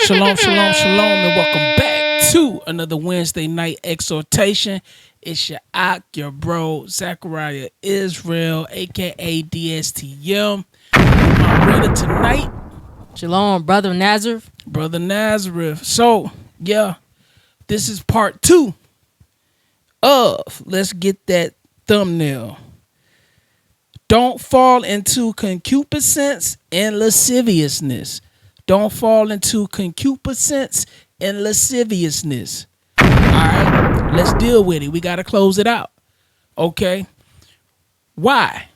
Shalom, shalom, shalom, and welcome back to another Wednesday night exhortation. It's your Ak, your bro, Zachariah Israel, aka Dstm. My reader tonight, Shalom, Brother Nazareth. Brother Nazareth. So, yeah, this is part 2 of Let's Get That Thumbnail. Don't fall into concupiscence and lasciviousness. Don't fall into concupiscence and lasciviousness. All right, let's deal with it. We got to close it out. Okay. Why?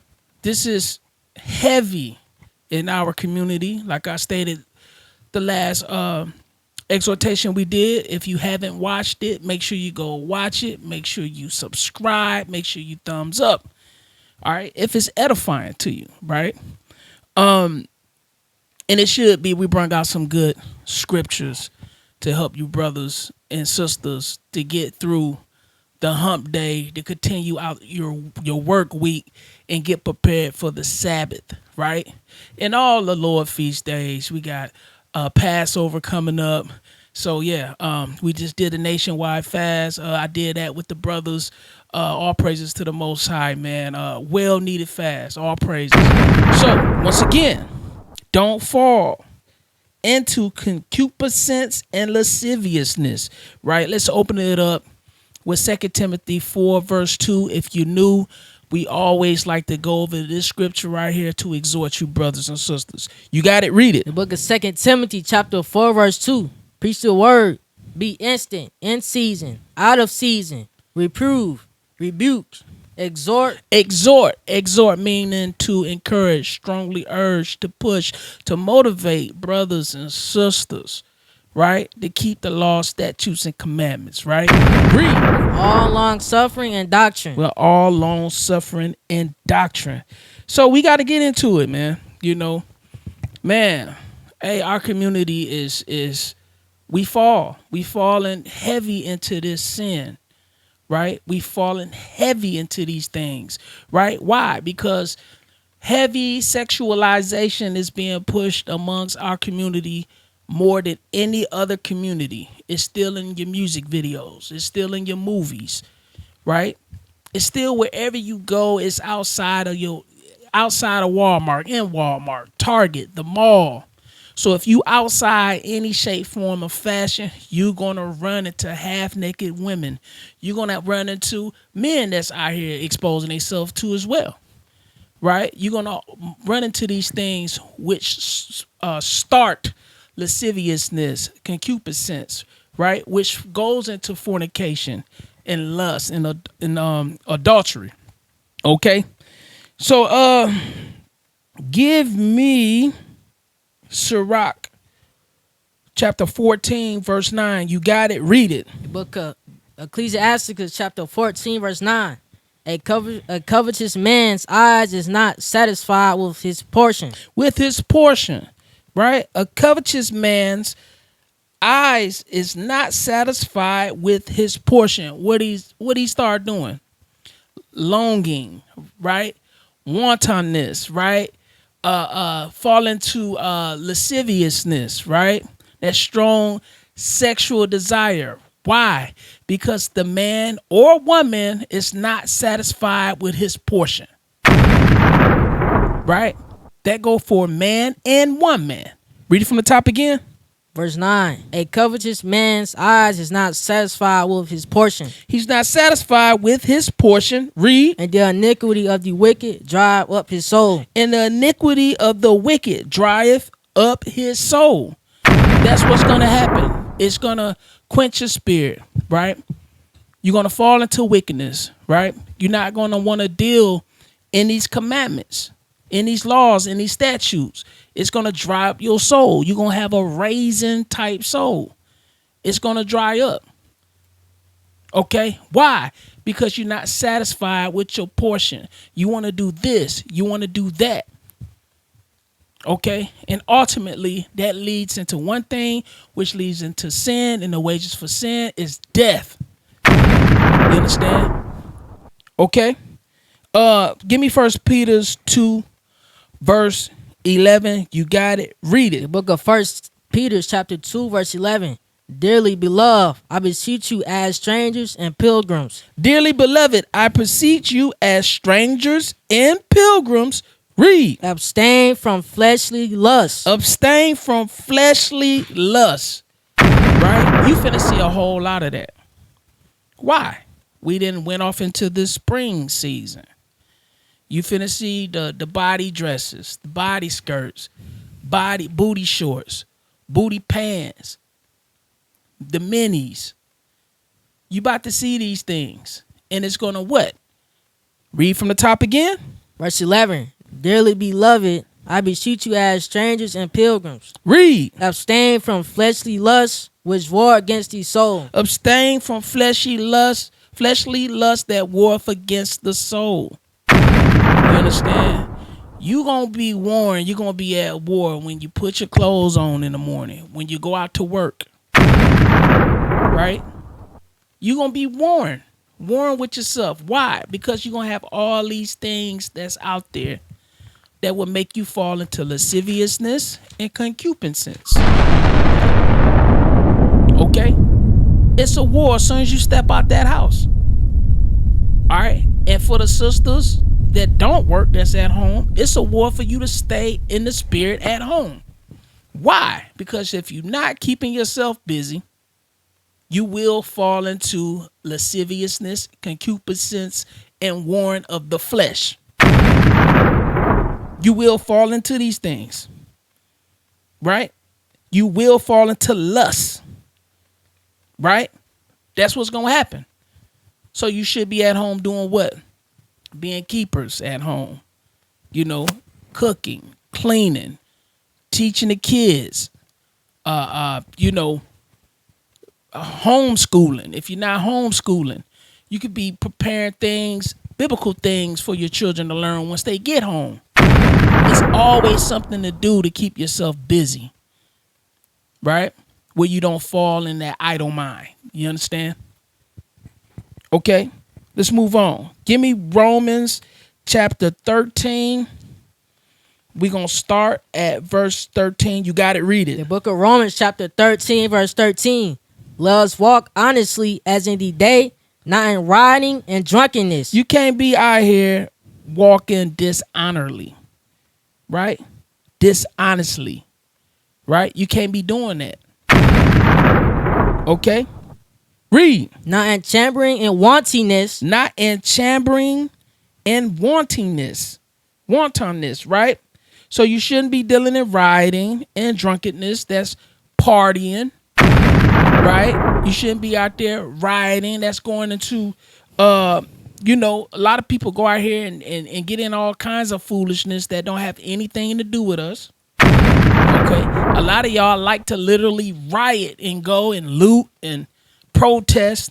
This is heavy in our community. Like I stated the last exhortation we did. If you haven't watched it, make sure you go watch it. Make sure you subscribe. Make sure you thumbs up. All right. If it's edifying to you, right? And it should be. We bring out some good scriptures to help you brothers and sisters to get through the hump day, to continue out your work week and get prepared for the Sabbath, right? And all the Lord feast days. We got Passover coming up. So, yeah, we just did a nationwide fast. I did that with the brothers. All praises to the Most High, man. Well-needed fast. All praises. So, once again, don't fall into concupiscence and lasciviousness, right? Let's open it up with 2 Timothy 4, verse 2. If you're new, we always like to go over this scripture right here to exhort you, brothers and sisters. You got it? Read it. The book of 2 Timothy chapter 4, verse 2. Preach the word. Be instant, in season, out of season. Reprove, rebuke, exhort. Exhort meaning to encourage, strongly urge, to push, to motivate brothers and sisters, right? To keep the law, statutes, and commandments, right? Read. All long suffering and doctrine. Well, all long suffering and doctrine. So we got to get into it, man. You know, man, hey, our community is we falling heavy into this sin. Right? We falling heavy into these things, right? Why? Because heavy sexualization is being pushed amongst our community more than any other community. It's still in your music videos. It's still in your movies, right? It's still wherever you go. It's outside of Walmart, in Walmart, Target, the mall. So if you outside any shape, form, or fashion, you're going to run into half-naked women. You're going to run into men that's out here exposing themselves to as well, right? You're going to run into these things which start lasciviousness, concupiscence, right? Which goes into fornication and lust and adultery, okay? So give me Sirach, chapter 14, verse 9. You got it. Read it. The book of Ecclesiasticus chapter 14, verse 9. A covetous man's eyes is not satisfied with his portion. With his portion, right? A covetous man's eyes is not satisfied with his portion. What he start doing? Longing, right? Wantonness, right? Fall into lasciviousness, right? That strong sexual desire. Why? Because the man or woman is not satisfied with his portion, right? That go for man and woman. Read it from the top again. Verse 9. A covetous man's eyes is not satisfied with his portion. He's not satisfied with his portion. Read. And the iniquity of the wicked drive up his soul. And the iniquity of the wicked drieth up his soul. That's what's going to happen. It's going to quench your spirit, right? You're going to fall into wickedness, right? You're not going to want to deal in these commandments, in these laws, in these statutes. It's going to dry up your soul. You're going to have a raisin type soul. It's going to dry up. Okay? Why? Because you're not satisfied with your portion. You want to do this. You want to do that. Okay? And ultimately, that leads into one thing, which leads into sin. And the wages for sin is death. You understand? Okay? Give me 1 Peter 2, verse 11. You got it. Read it. The book of First Peter chapter 2 verse 11. Dearly beloved, I beseech you as strangers and pilgrims. Dearly beloved, I beseech you as strangers and pilgrims. Read. Abstain from fleshly lusts. Abstain from fleshly lusts. Right? You finna see a whole lot of that. Why? We didn't went off into the spring season. You finna see the body dresses, the body skirts, booty shorts, booty pants, the minis. You about to see these things. And it's gonna what? Read from the top again. Verse 11. Dearly beloved, I beseech you as strangers and pilgrims. Read. Abstain from fleshly lusts which war against the soul. Abstain from fleshly lusts that war against the soul. You understand? You gonna be warned. You're gonna be at war when you put your clothes on in the morning, when you go out to work. Right? You're gonna be warned. Warned with yourself. Why? Because you're gonna have all these things that's out there that will make you fall into lasciviousness and concupiscence. Okay? It's a war as soon as you step out that house. All right? And for the sisters that don't work, that's at home, it's a war for you to stay in the spirit at home. Why? Because if you're not keeping yourself busy, you will fall into lasciviousness, concupiscence, and warring of the flesh. You will fall into these things. Right? You will fall into lust. Right? That's what's going to happen. So you should be at home doing what? Being keepers at home. You know, cooking, cleaning, teaching the kids, homeschooling. If you're not homeschooling, you could be preparing things, biblical things for your children to learn once they get home. It's always something to do to keep yourself busy, right? Where you don't fall in that idle mind. You understand? Okay, let's move on. Give me Romans chapter 13. We're going to start at verse 13. You got it. Read it. The book of Romans chapter 13 verse 13. Let us walk honestly as in the day, not in rioting and drunkenness. You can't be out here walking dishonorably, right? Dishonestly, right? You can't be doing that. Okay? Read. Not in chambering and wantonness. Not in chambering and wantonness, right? So you shouldn't be dealing in rioting and drunkenness. That's partying, right? You shouldn't be out there rioting. That's going into, a lot of people go out here and get in all kinds of foolishness that don't have anything to do with us. Okay. A lot of y'all like to literally riot and go and loot and protest.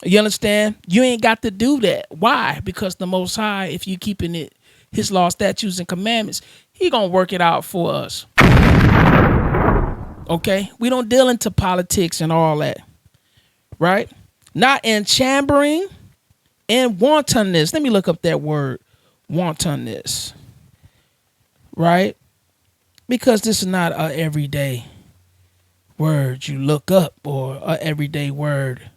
You understand? You ain't got to do that. Why? Because the Most High, if you keeping it, his law, statutes, and commandments, he gonna work it out for us. Okay? We don't deal into politics and all that. Right? Not in chambering and wantonness. Let me look up that word. Wantonness. Right? Because this is not an everyday word you look up, or an everyday word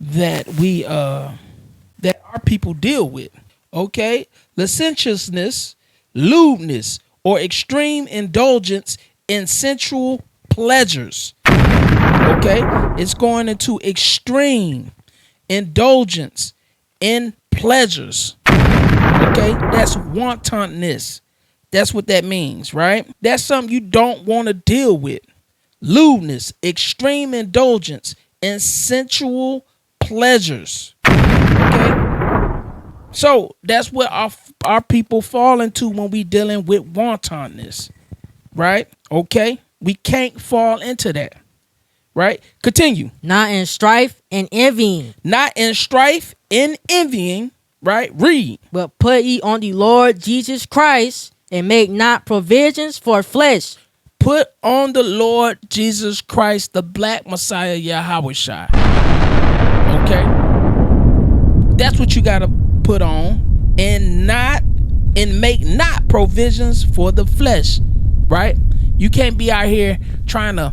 that that our people deal with. Okay? Licentiousness, lewdness, or extreme indulgence in sensual pleasures. Okay? It's going into extreme indulgence in pleasures. Okay? That's wantonness. That's what that means, right? That's something you don't want to deal with. Lewdness, extreme indulgence in sensual pleasures. Okay? So that's what our people fall into when we dealing with wantonness, right? Okay? We can't fall into that, right? Continue. Not in strife and envying. Not in strife and envying, right? Read. But put ye on the Lord Jesus Christ and make not provisions for flesh. Put on the Lord Jesus Christ, the black Messiah, Yahushua. Okay? That's what you got to put on, and make not provisions for the flesh, right? You can't be out here trying to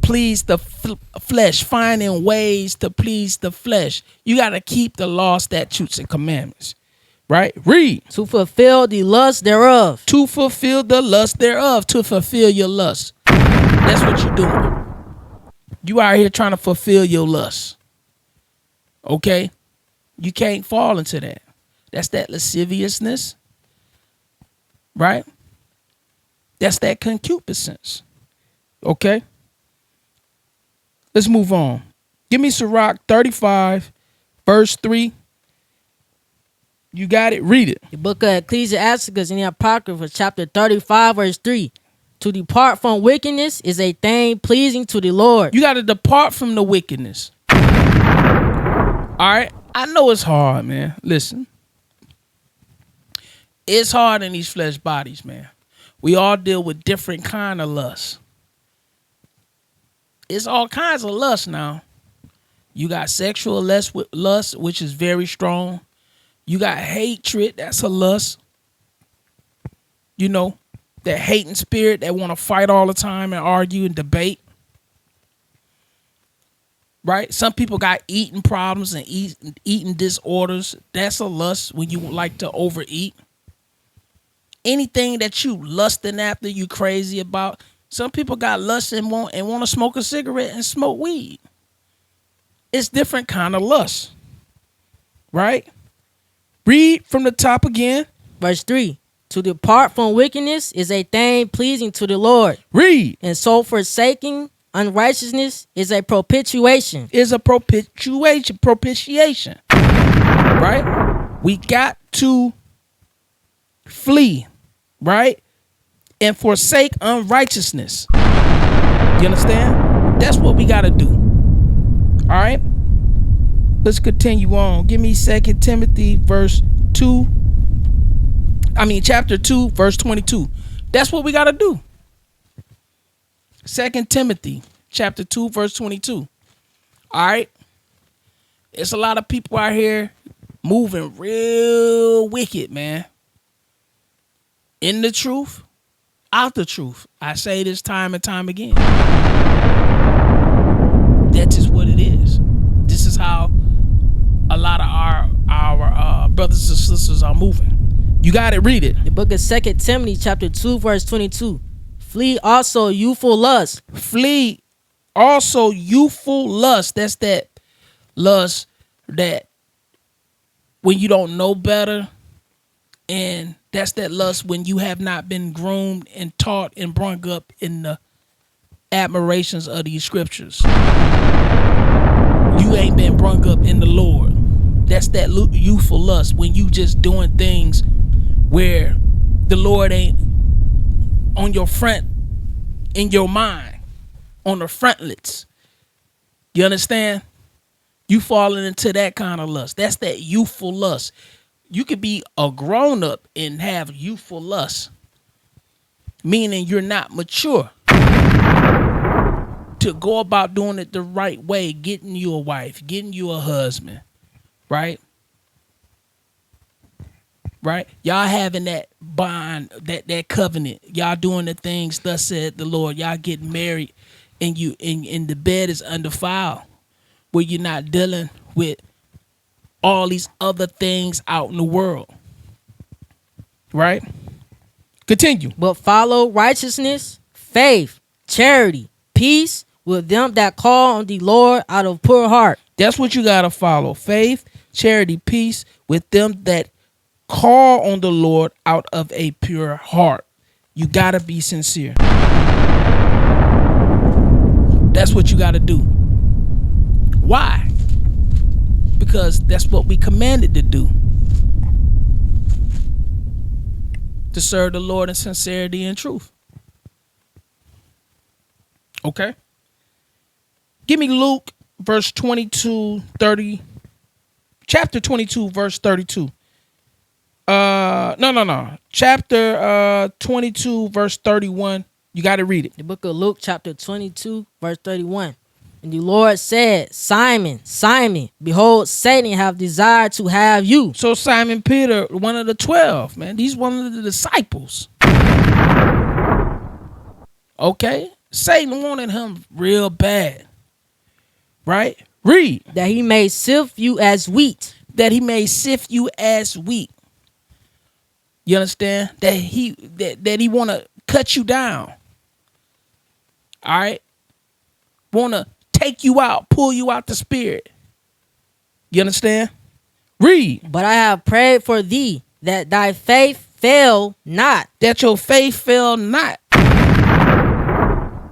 please the flesh, finding ways to please the flesh. You got to keep the law, statutes, and commandments. Right? Read. To fulfill the lust thereof. To fulfill the lust thereof. To fulfill your lust. That's what you're doing. You out here trying to fulfill your lust. Okay? You can't fall into that. That's that lasciviousness. Right? That's that concupiscence. Okay? Let's move on. Give me Sirach 35, verse 3. You got it? Read it. The book of Ecclesiasticus in the Apocrypha, chapter 35, verse 3. To depart from wickedness is a thing pleasing to the Lord. You got to depart from the wickedness. All right? I know it's hard, man. Listen. It's hard in these flesh bodies, man. We all deal with different kind of lust. It's all kinds of lust now. You got sexual lust, which is very strong. You got hatred, that's a lust. You know, that hating spirit that want to fight all the time and argue and debate. Right? Some people got eating problems and eating disorders. That's a lust when you like to overeat. Anything that you lusting after, you crazy about. Some people got lust and want to smoke a cigarette and smoke weed. It's different kind of lust. Right? Read from the top again. Verse 3. To depart from wickedness is a thing pleasing to the Lord. Read. And so forsaking unrighteousness is a propitiation. Is a propitiation. Right? We got to flee. Right? And forsake unrighteousness. You understand? That's what we got to do. All right? Let's continue on. Give me 2 Timothy chapter 2, verse 22. That's what we got to do. 2 Timothy chapter 2, verse 22. All right? It's a lot of people out here moving real wicked, man. In the truth, out the truth. I say this time and time again. That's just what it is. This is how a lot of our brothers and sisters are moving. You got it. Read it. The book of 2 Timothy chapter 2, verse 22. Flee also youthful lust. Flee also youthful lust. That's that lust that when you don't know better, and that's that lust when you have not been groomed and taught and brought up in the admirations of these scriptures. You ain't been brought up in the Lord. That's that youthful lust when you just doing things where the Lord ain't on your front, in your mind, on the frontlets. You understand? You falling into that kind of lust. That's that youthful lust. You could be a grown up and have youthful lust, meaning you're not mature to go about doing it the right way, getting you a wife, getting you a husband, right? Right? Y'all having that bond, that covenant. Y'all doing the things thus said the Lord. Y'all getting married and you and the bed is undefiled, where you're not dealing with all these other things out in the world. Right? Continue. But follow righteousness, faith, charity, peace with them that call on the Lord out of pure heart. That's what you got to follow. Faith, charity, peace with them that call on the Lord out of a pure heart. You got to be sincere. That's what you got to do. Why? Because that's what we commanded to do. To serve the Lord in sincerity and truth. Okay? Give me Luke, verse 22, 30. Chapter 22, verse 32. No. Chapter 22, verse 31. You got to read it. The book of Luke, chapter 22, verse 31. And the Lord said, Simon, Simon, behold, Satan have desired to have you. So Simon Peter, one of the 12, man. He's one of the disciples. Okay? Satan wanted him real bad. Right? Read. That he may sift you as wheat. That he may sift you as wheat. You understand? That he want to cut you down. All right? Want to take you out, pull you out the spirit. You understand? Read. But I have prayed for thee, that thy faith fail not. That your faith fail not.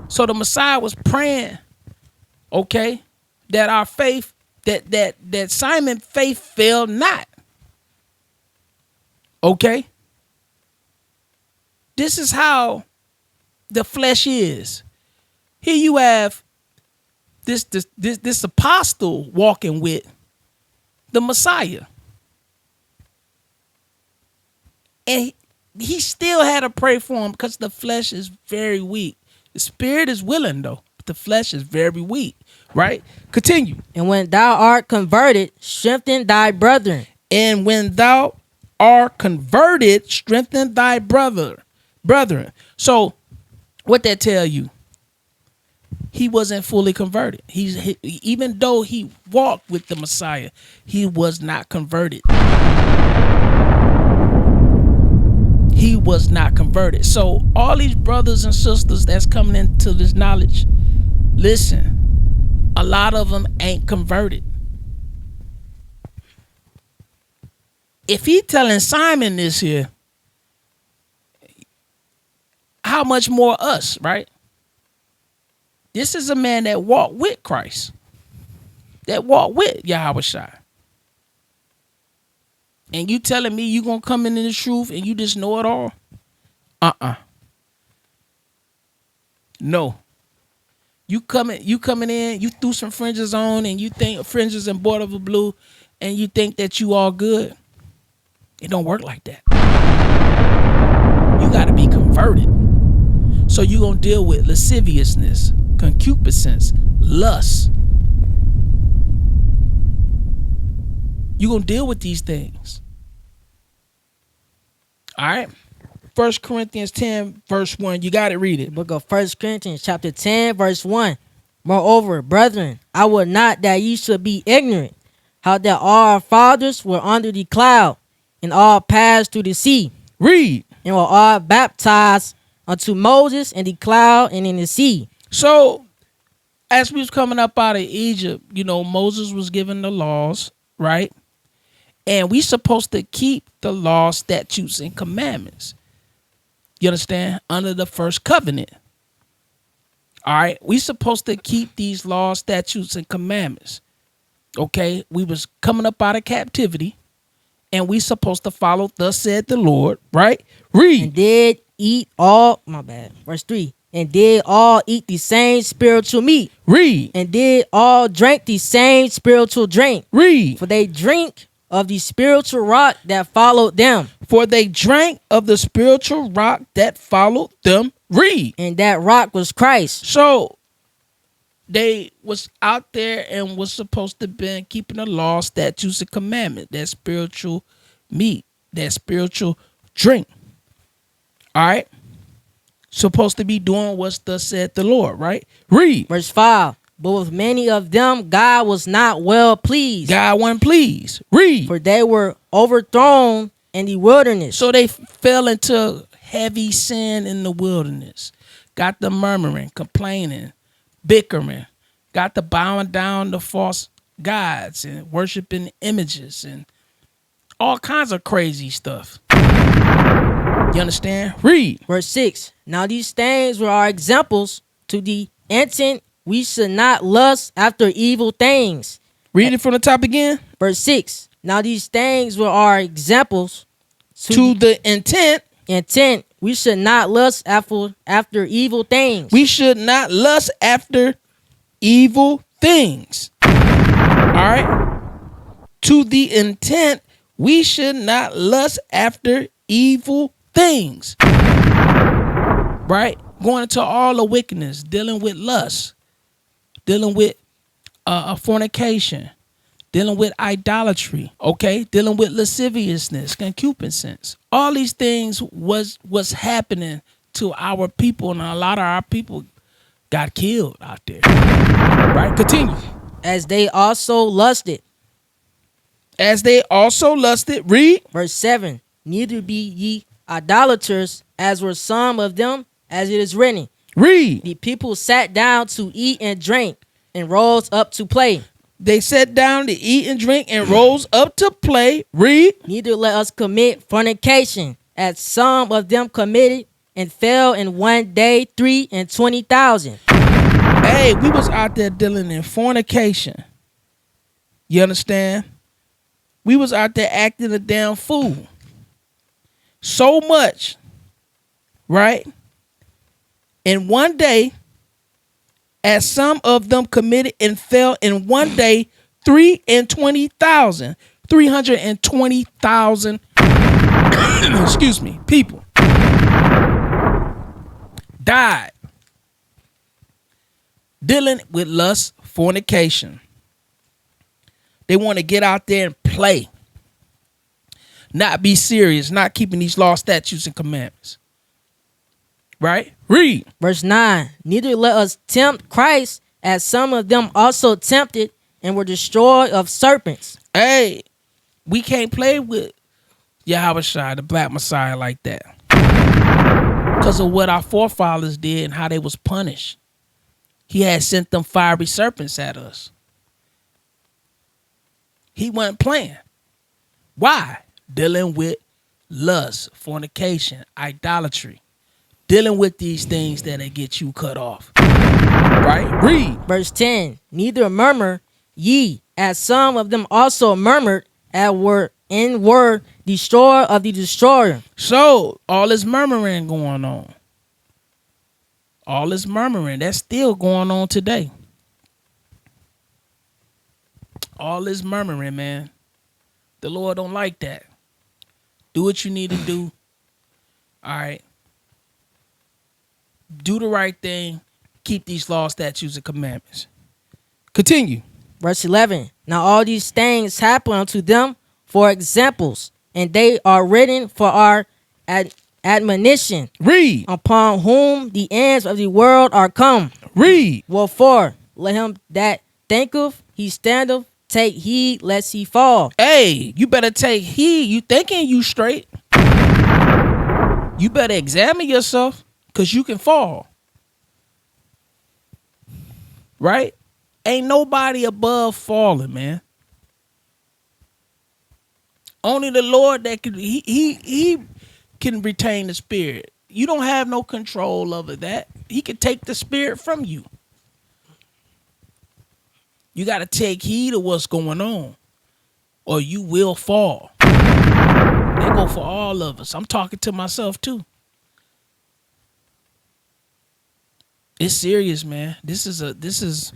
So the Messiah was praying, okay, that our faith, that Simon's faith fail not. Okay? This is how the flesh is. Here you have this apostle walking with the Messiah. And he still had to pray for him because the flesh is very weak. The spirit is willing though, but the flesh is very weak. Right? Continue. And when thou art converted, strengthen thy brethren. And when thou art converted, strengthen thy brethren. So what that tell you? He wasn't fully converted. Even though he walked with the Messiah, he was not converted. He was not converted. So all these brothers and sisters that's coming into this knowledge, listen, a lot of them ain't converted. If he telling Simon this here, how much more us, right? This is a man that walked with Christ, that walked with Yahushua. And you telling me you gonna come into the truth and you just know it all? No. You coming in, you threw some fringes on and you think fringes and border of blue and you think that you all good. It don't work like that. You gotta be converted. So you gonna deal with lasciviousness, concupiscence, lust. You gonna deal with these things. All right. 1 Corinthians 10 verse 1. You got to read it. Book of 1 Corinthians chapter 10 verse 1. Moreover, brethren, I would not that ye should be ignorant, how that all our fathers were under the cloud, and all passed through the sea. Read. And were all baptized unto Moses in the cloud and in the sea. So, as we was coming up out of Egypt, Moses was given the laws, right? And we supposed to keep the laws, statutes, and commandments. You understand? Under the first covenant. All right? We supposed to keep these laws, statutes, and commandments. Okay? We was coming up out of captivity. And we supposed to follow, thus said the Lord, right? Read. And did eat all, my bad, verse 3. And did all eat the same spiritual meat. Read. And did all drink the same spiritual drink. Read. For they drink of the spiritual rock that followed them. For they drank of the spiritual rock that followed them. Read. And that rock was Christ. So they was out there and was supposed to be keeping the law, statutes, and commandments. That spiritual meat, that spiritual drink. All right. Supposed to be doing what's thus said the Lord, right? Read. Verse 5. But with many of them, God was not well pleased. God wasn't pleased. Read. For they were overthrown in the wilderness. So they fell into heavy sin in the wilderness. Got the murmuring, complaining, bickering. Got the bowing down to false gods and worshiping images and all kinds of crazy stuff. You understand? Read. Verse 6. Now these things were our examples to the intent we should not lust after evil things. Read it from the top again. Verse 6. Now these things were our examples to the intent we should not lust after evil things. We should not lust after evil things. All right. To the intent we should not lust after evil things. Right? Going into all the wickedness, dealing with lust, dealing with fornication, dealing with idolatry, okay? Dealing with lasciviousness, concupiscence. All these things was happening to our people, and a lot of our people got killed out there. Right? Continue. As they also lusted. As they also lusted. Read. Verse 7. Neither be ye idolaters, as were some of them, as it is written. Read. The people sat down to eat and drink, and rose up to play. They sat down to eat and drink and rose up to play. Read. Neither let us commit fornication, as some of them committed, and fell in one day 23,000. Hey, we was out there dealing in fornication. You understand? We was out there acting a damn fool. So much, right? In one day, as some of them committed and fell in one day, 320,000. 320,000 excuse me, people died dealing with lust, fornication. They want to get out there and play, not be serious, not keeping these law, statutes, and commandments. Right? Read. Verse 9. Neither let us tempt Christ, as some of them also tempted and were destroyed of serpents. Hey, we can't play with Yahushua, the black Messiah, like that, because of what our forefathers did and how they was punished. He had sent them fiery serpents at us. He wasn't playing. Why? Dealing with lust, fornication, idolatry. Dealing with these things that'll get you cut off. Right? Read. Verse 10. Neither murmur ye, as some of them also murmured, and were destroyed of the destroyer. So, all this murmuring going on. All this murmuring, that's still going on today. All this murmuring, man. The Lord don't like that. Do what you need to do. All right. Do the right thing. Keep these laws, statutes, and commandments. Continue. Verse 11. Now all these things happen unto them for examples, and they are written for our admonition. Read. Upon whom the ends of the world are come. Read. Wherefore, let him that thinketh he standeth take heed lest he fall. Hey, you better take heed. You thinking you straight. You better examine yourself, because you can fall. Right? Ain't nobody above falling, man. Only the Lord that can, he can retain the spirit. You don't have no control over that. He can take the spirit from you. You got to take heed of what's going on, or you will fall. They go for all of us. I'm talking to myself too. It's serious, man. This is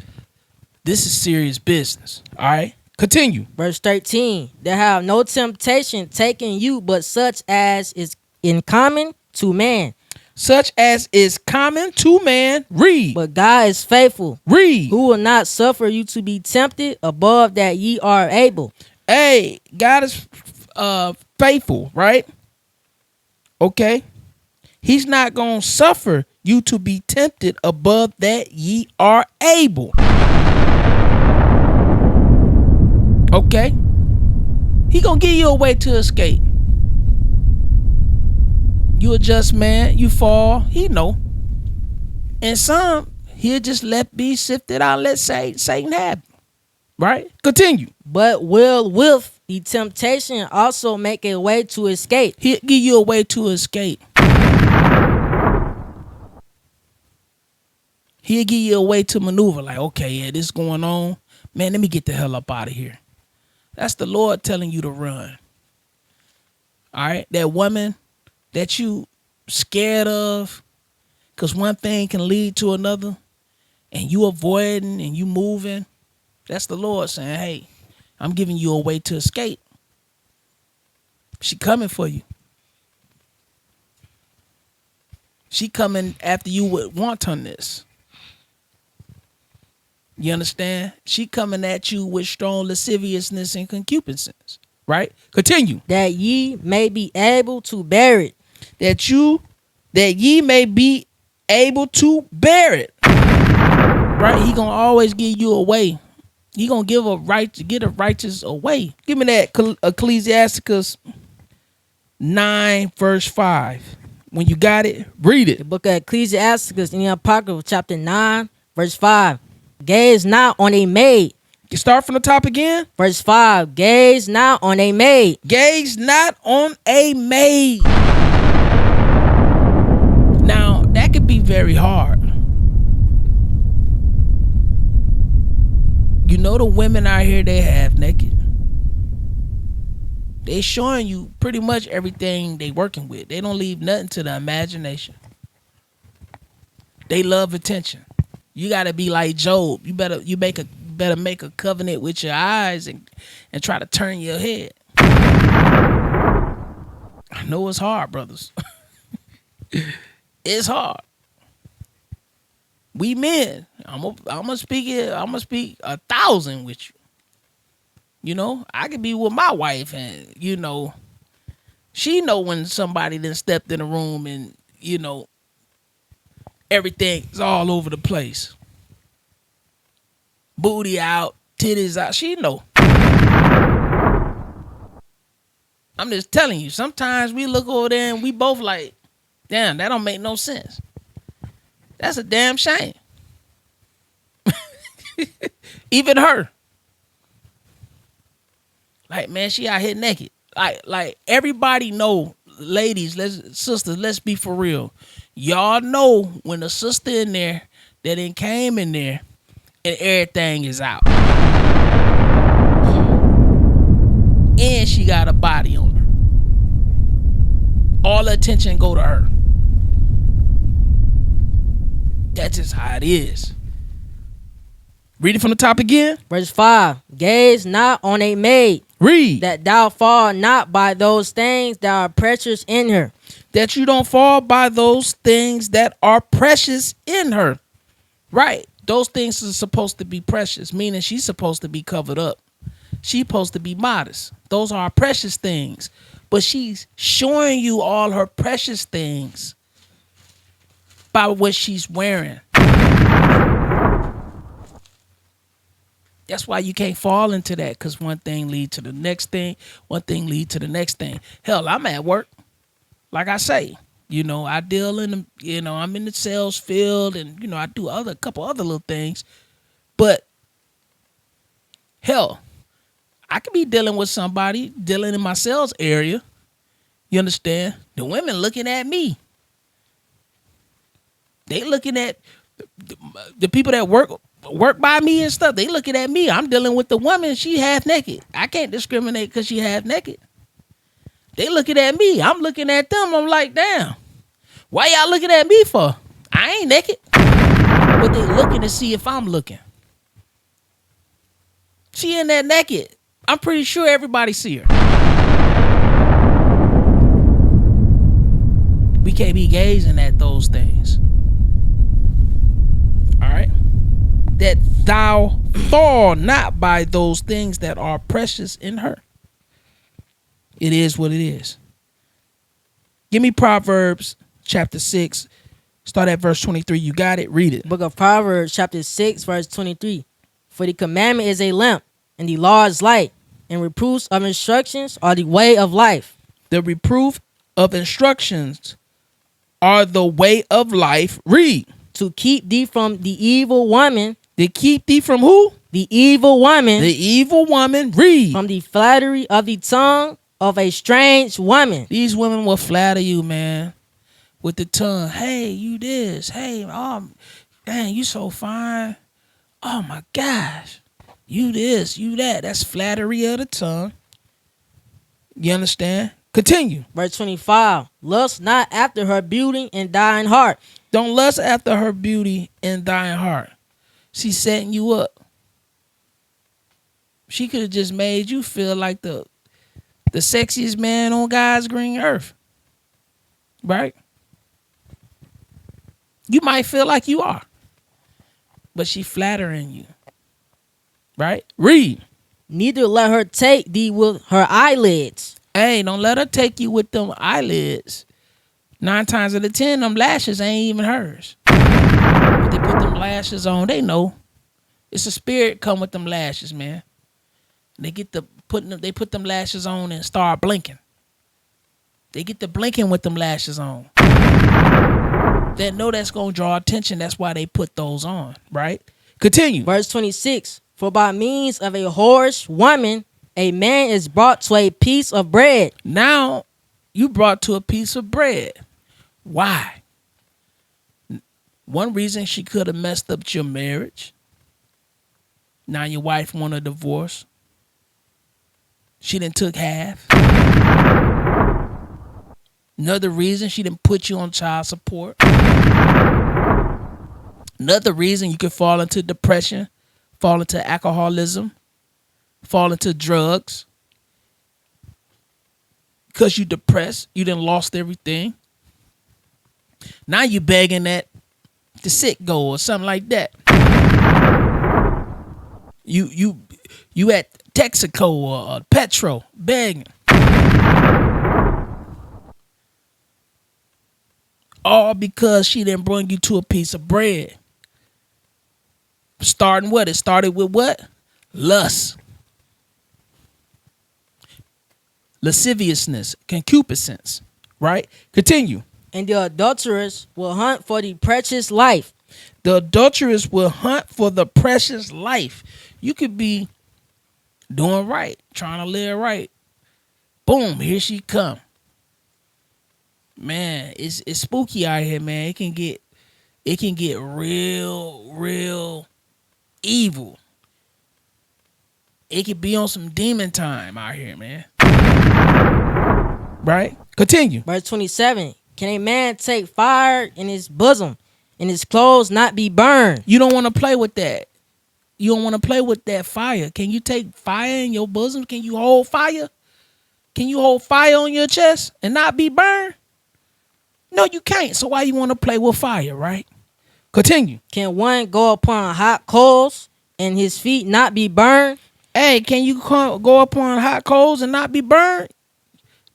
serious business. All right, continue. Verse 13. There have no temptation taken you, but such as is in common to man. Such as is common to man. Read. But God is faithful. Read. Who will not suffer you to be tempted above that ye are able. Hey, God is faithful, right? Okay. He's not going to suffer you to be tempted above that ye are able. Okay. He going to give you a way to escape. You a just man, you fall, he know. And some, he'll just let be sifted out, let Satan have it. Right? Continue. But will with the temptation also make a way to escape. He'll give you a way to escape. He'll give you a way to maneuver. Like, okay, yeah, this is going on. Man, let me get the hell up out of here. That's the Lord telling you to run. All right? That woman that you scared of, because one thing can lead to another, and you avoiding and you moving, that's the Lord saying, hey, I'm giving you a way to escape. She coming for you. She coming after you with wantonness. You understand? She coming at you with strong lasciviousness and concupiscence. Right? Continue. That ye may be able to bear it. That you that ye may be able to bear it. Right? He gonna always give you a way. He gonna get a righteous away. Give me that Ecclesiasticus 9 verse 5. When you got it, read The it. book of Ecclesiasticus in the Apocrypha, chapter 9, verse 5. Gaze not on a maid. You start from the top again. Verse 5. Gaze not on a maid. Gaze not on a maid. Now, that could be very hard. You know the women out here, they half naked. They showing you pretty much everything they working with. They don't leave nothing to the imagination. They love attention. You gotta be like Job. You better make a covenant with your eyes and try to turn your head. I know it's hard, brothers. It's hard. We men. I'm gonna speak 1,000 with you. You know, I could be with my wife and, you know, she know when somebody done stepped in the room and, you know, everything's all over the place. Booty out, titties out. She know. I'm just telling you, sometimes we look over there and we both like, damn, that don't make no sense. That's a damn shame. Even her. Like, man, she out here naked. Like everybody know, ladies, sisters, let's be for real. Y'all know when a sister in there that done came in there and everything is out. And she got a body on her. All the attention go to her. That's just how it is. Read it from the top again. Verse 5. Gaze not on a maid, Read. that thou fall not by those things that are precious in her. That you don't fall by those things that are precious in her. Right. Those things are supposed to be precious, meaning she's supposed to be covered up. She's supposed to be modest. Those are precious things. But she's showing you all her precious things by what she's wearing. That's why you can't fall into that, because one thing lead to the next thing. One thing lead to the next thing. Hell, I'm at work. Like I say, you know, I deal in the, you know, I'm in the sales field and, you know, I do a couple other little things. But hell, I could be dealing with somebody, dealing in my sales area. You understand? The women looking at me. They looking at the people that work by me and stuff. They looking at me. I'm dealing with the woman. She half naked. I can't discriminate because she half naked. They looking at me. I'm looking at them. I'm like, damn. Why y'all looking at me for? I ain't naked. But they looking to see if I'm looking. She in there naked. I'm pretty sure everybody see her. We can't be gazing at those things. All right. That thou fall not by those things that are precious in her. It is what it is. Give me Proverbs chapter 6. Start at verse 23. You got it? Read it. Book of Proverbs, chapter 6, verse 23. For the commandment is a lamp, and the law is light, and reproofs of instructions are the way of life. The reproof of instructions are the way of life. Read. To keep thee from the evil woman. To keep thee from who? The evil woman. The evil woman. Read. From the flattery of the tongue of a strange woman. These women will flatter you, man, with the tongue. Hey, you this. Hey, oh, dang, you so fine. Oh, my gosh. You this, you that. That's flattery of the tongue. You understand? Continue. Verse 25. Lust not after her beauty and thine heart. Don't lust after her beauty in thine heart. She's setting you up. She could have just made you feel like the sexiest man on God's green earth. Right? You might feel like you are. But she flattering you. Right? Read. Neither let her take thee with her eyelids. Hey, don't let her take you with them eyelids. 9 times out of 10, them lashes ain't even hers. But they put them lashes on. They know it's a spirit come with them lashes, man. They get the they put them lashes on and start blinking. They get the blinking with them lashes on. They know that's gonna draw attention. That's why they put those on, right? Continue. Verse 26. For by means of a whorish woman, a man is brought to a piece of bread. Now you brought to a piece of bread. Why? One reason, she could have messed up your marriage. Now your wife want a divorce. She done took half. Another reason, she didn't put you on child support. Another reason, you could fall into depression, fall into alcoholism, fall into drugs. Because you depressed, you done lost everything. Now you begging that the sick go or something like that. You at Texaco or Petro begging. All because she didn't bring you to a piece of bread. Starting what? It started with what? Lust. Lasciviousness. Concupiscence. Right? Continue. And the adulterers will hunt for the precious life. The adulterers will hunt for the precious life. You could be doing right, trying to live right. Boom, here she come. Man, it's spooky out here, man. It can get real evil. It could be on some demon time out here, man. Right? Continue. Verse 27. Can a man take fire in his bosom and his clothes not be burned? You don't want to play with that. You don't want to play with that fire. Can you take fire in your bosom? Can you hold fire? Can you hold fire on your chest and not be burned? No, you can't. So why you want to play with fire, right? Continue. Can one go upon hot coals and his feet not be burned? Hey, can you go upon hot coals and not be burned?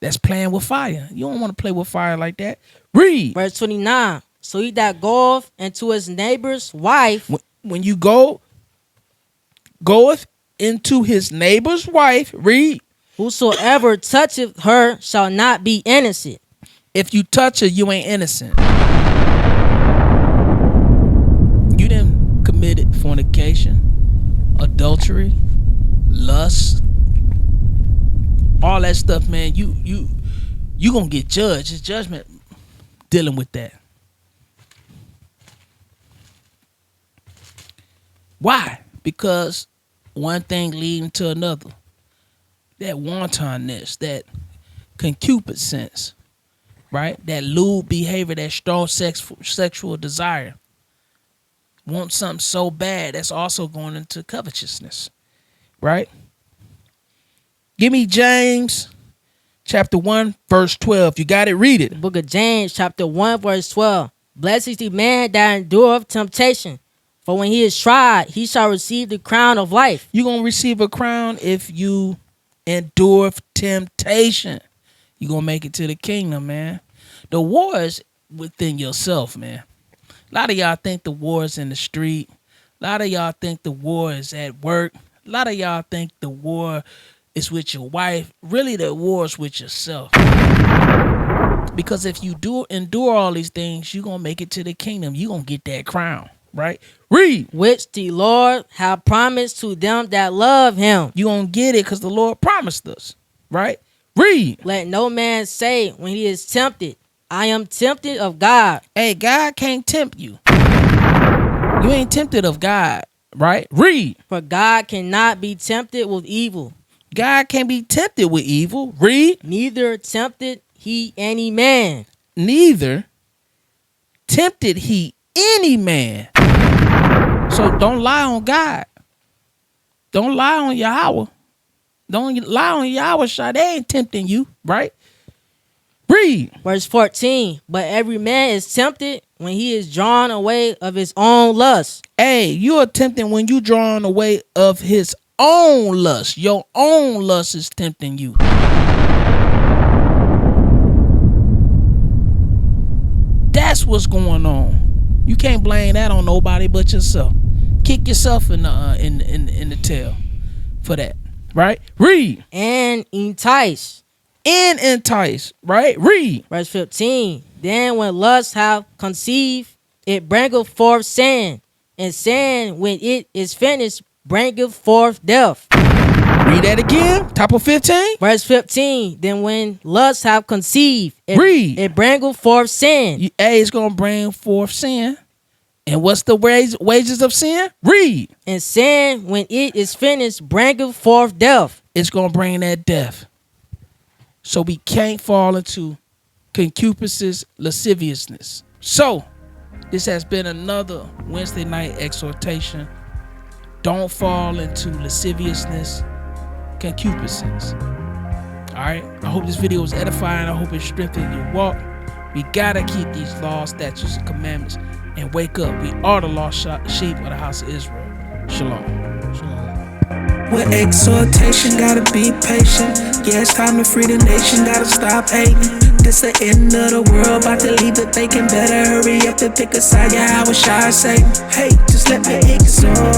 That's playing with fire. You don't want to play with fire like that. Read. Verse 29. So he that goeth into his neighbor's wife. When you goeth into his neighbor's wife, read. Whosoever toucheth her shall not be innocent. If you touch her, you ain't innocent. You done committed fornication, adultery, lust, all that stuff, man. You gonna get judged. It's judgment dealing with that. Why? Because one thing leading to another. That wantonness, that concupiscence, right? That lewd behavior, that strong sexual desire. Want something so bad, that's also going into covetousness, right? Give me James chapter 1, verse 12. You got it, read it. The book of James chapter 1, verse 12. Blessed is the man that endureth temptation, for when he is tried, he shall receive the crown of life. You're going to receive a crown if you endure temptation. You're going to make it to the kingdom, man. The war is within yourself, man. A lot of y'all think the war is in the street. A lot of y'all think the war is at work. A lot of y'all think the war is with your wife. Really, the war is with yourself. Because if you do endure all these things, you're going to make it to the kingdom. You're going to get that crown, right? Read. Which the Lord hath promised to them that love him. You're going to get it because the Lord promised us, right? Read. Let no man say when he is tempted, I am tempted of God. Hey, God can't tempt you. You ain't tempted of God, right? Read. For God cannot be tempted with evil. God can't be tempted with evil. Read. Neither tempted he any man. Neither tempted he any man. So don't lie on God. Don't lie on Yahweh. Don't lie on Yahweh. They ain't tempting you, right? Read. Verse 14. But every man is tempted when he is drawn away of his own lust. Hey, you are tempted when you drawn away of his own lust. Your own lust is tempting you. That's what's going on. You can't blame that on nobody but yourself. Kick yourself in the tail for that, right? Read. And entice. And entice, right? Read. Verse 15. Then when lust have conceived, it bringeth forth sin. And sin, when it is finished, bringeth forth death. Read that again. Top of 15. Verse 15. Then when lust have conceived, Read. it bringeth forth sin. It's going to bring forth sin. And what's the wages of sin? Read. And sin, when it is finished, bringeth forth death. It's going to bring that death. So we can't fall into concupiscence, lasciviousness. So this has been another Wednesday night exhortation. Don't fall into lasciviousness, concupiscence. All right. I hope this video was edifying. I hope it strengthened your walk. We got to keep these laws, statutes, and commandments and wake up. We are the lost sheep of the house of Israel. Shalom. Shalom. With exhortation, gotta be patient. Yeah, it's time to free the nation, gotta stop hating. This the end of the world, about to leave the thinking. Better hurry up and pick a side, yeah, I wish I say, hey, just let me exhort.